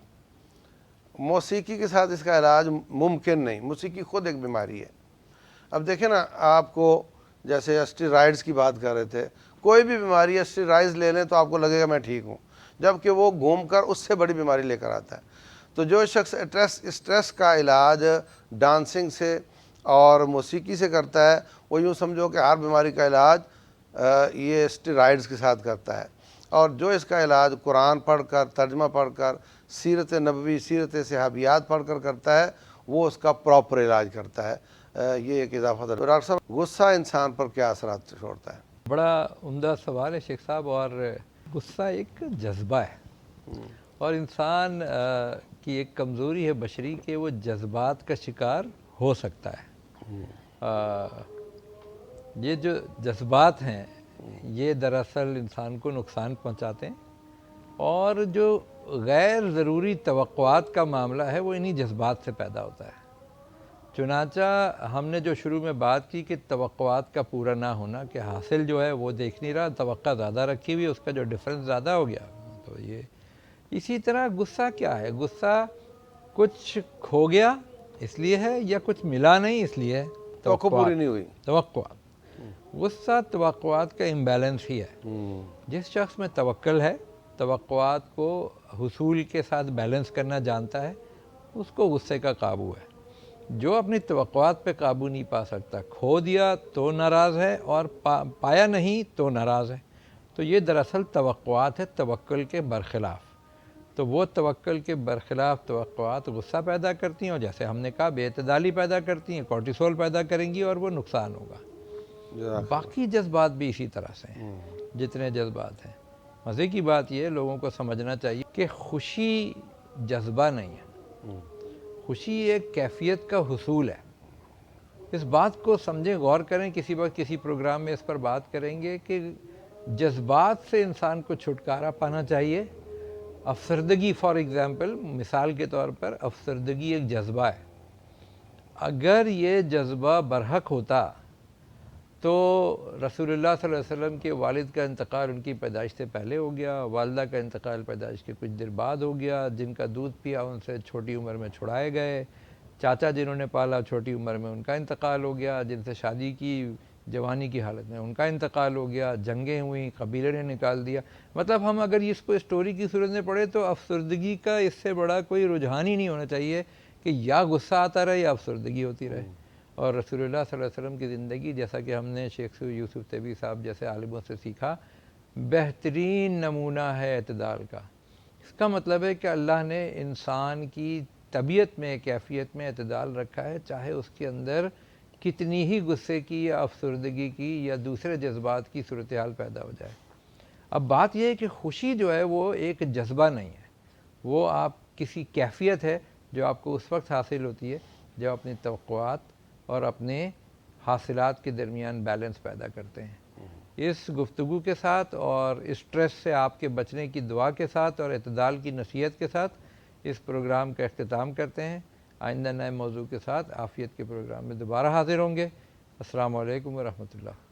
S2: موسیقی کے ساتھ اس کا علاج ممکن نہیں. موسیقی خود ایک بیماری ہے. اب دیکھیں نا، آپ کو جیسے اسٹیرائڈز کی بات کر رہے تھے، کوئی بھی بیماری ہے اسٹیرائڈز لے لیں تو آپ کو لگے گا میں ٹھیک ہوں، جبکہ وہ گھوم کر اس سے بڑی بیماری لے کر آتا ہے. تو جو شخص اسٹریس کا علاج ڈانسنگ سے اور موسیقی سے کرتا ہے، وہ یوں سمجھو کہ ہر بیماری کا علاج یہ اسٹیرائڈز کے ساتھ کرتا ہے. اور جو اس کا علاج قرآن پڑھ کر، ترجمہ پڑھ کر، سیرت نبوی، سیرت صحابیات پڑھ کر کرتا ہے، وہ اس کا پراپر علاج کرتا ہے. یہ ایک اضافہ تھا. ڈاکٹر صاحب، غصہ انسان پر کیا اثرات چھوڑتا ہے؟
S1: بڑا عمدہ سوال ہے شیخ صاحب. اور غصہ ایک جذبہ ہے، اور انسان کی ایک کمزوری ہے بشری کہ وہ جذبات کا شکار ہو سکتا ہے. یہ جو جذبات ہیں یہ دراصل انسان کو نقصان پہنچاتے ہیں، اور جو غیر ضروری توقعات کا معاملہ ہے وہ انہی جذبات سے پیدا ہوتا ہے. چنانچہ ہم نے جو شروع میں بات کی کہ توقعات کا پورا نہ ہونا، کہ حاصل جو ہے وہ دیکھ نہیں رہا، توقع زیادہ رکھی ہوئی، اس کا جو ڈفرنس زیادہ ہو گیا. تو یہ اسی طرح غصہ کیا ہے؟ غصہ کچھ کھو گیا اس لیے ہے، یا کچھ ملا نہیں اس لیے ہے.
S2: توقع پوری نہیں ہوئی.
S1: توقعات، غصہ توقعات کا امبیلنس ہی ہے. جس شخص میں توکل ہے، توقعات کو حصول کے ساتھ بیلنس کرنا جانتا ہے، اس کو غصے کا قابو ہے. جو اپنی توقعات پہ قابو نہیں پا سکتا، کھو دیا تو ناراض ہے، اور پایا نہیں تو ناراض ہے. تو یہ دراصل توقعات ہے توکل کے برخلاف. تو وہ توکل کے برخلاف توقعات غصہ پیدا کرتی ہیں، اور جیسے ہم نے کہا بے اعتدالی پیدا کرتی ہیں، کورٹیسول پیدا کریں گی، اور وہ نقصان ہوگا. باقی جذبات بھی اسی طرح سے ہیں، جتنے جذبات ہیں. مزے کی بات یہ لوگوں کو سمجھنا چاہیے کہ خوشی جذبہ نہیں ہے، خوشی ایک کیفیت کا حصول ہے. اس بات کو سمجھیں، غور کریں. کسی وقت کسی پروگرام میں اس پر بات کریں گے کہ جذبات سے انسان کو چھٹکارا پانا چاہیے. افسردگی فار ایگزامپل، مثال کے طور پر، افسردگی ایک جذبہ ہے. اگر یہ جذبہ برحق ہوتا تو رسول اللہ صلی اللہ علیہ وسلم کے والد کا انتقال ان کی پیدائش سے پہلے ہو گیا، والدہ کا انتقال پیدائش کے کچھ دیر بعد ہو گیا، جن کا دودھ پیا ان سے چھوٹی عمر میں چھڑائے گئے، چاچا جنہوں نے پالا چھوٹی عمر میں ان کا انتقال ہو گیا، جن سے شادی کی جوانی کی حالت میں ان کا انتقال ہو گیا، جنگیں ہوئیں، قبیلے نے نکال دیا. مطلب ہم اگر اس کو اسٹوری کی صورت میں پڑھیں تو افسردگی کا اس سے بڑا کوئی رجحان ہی نہیں ہونا چاہیے کہ یا غصہ آتا رہے یا افسردگی ہوتی رہے. اور رسول اللہ صلی اللہ علیہ وسلم کی زندگی، جیسا کہ ہم نے شیخ یوسف تیبی صاحب جیسے عالموں سے سیکھا، بہترین نمونہ ہے اعتدال کا. اس کا مطلب ہے کہ اللہ نے انسان کی طبیعت میں، کیفیت میں اعتدال رکھا ہے، چاہے اس کے اندر کتنی ہی غصے کی یا افسردگی کی یا دوسرے جذبات کی صورتحال پیدا ہو جائے. اب بات یہ ہے کہ خوشی جو ہے وہ ایک جذبہ نہیں ہے، وہ آپ کسی کیفیت ہے جو آپ کو اس وقت حاصل ہوتی ہے جب اپنی توقعات اور اپنے حاصلات کے درمیان بیلنس پیدا کرتے ہیں. اس گفتگو کے ساتھ اور اسٹریس سے آپ کے بچنے کی دعا کے ساتھ اور اعتدال کی نصیحت کے ساتھ اس پروگرام کا اختتام کرتے ہیں. آئندہ نئے موضوع کے ساتھ عافیت کے پروگرام میں دوبارہ حاضر ہوں گے۔ السلام علیکم ورحمۃ اللہ۔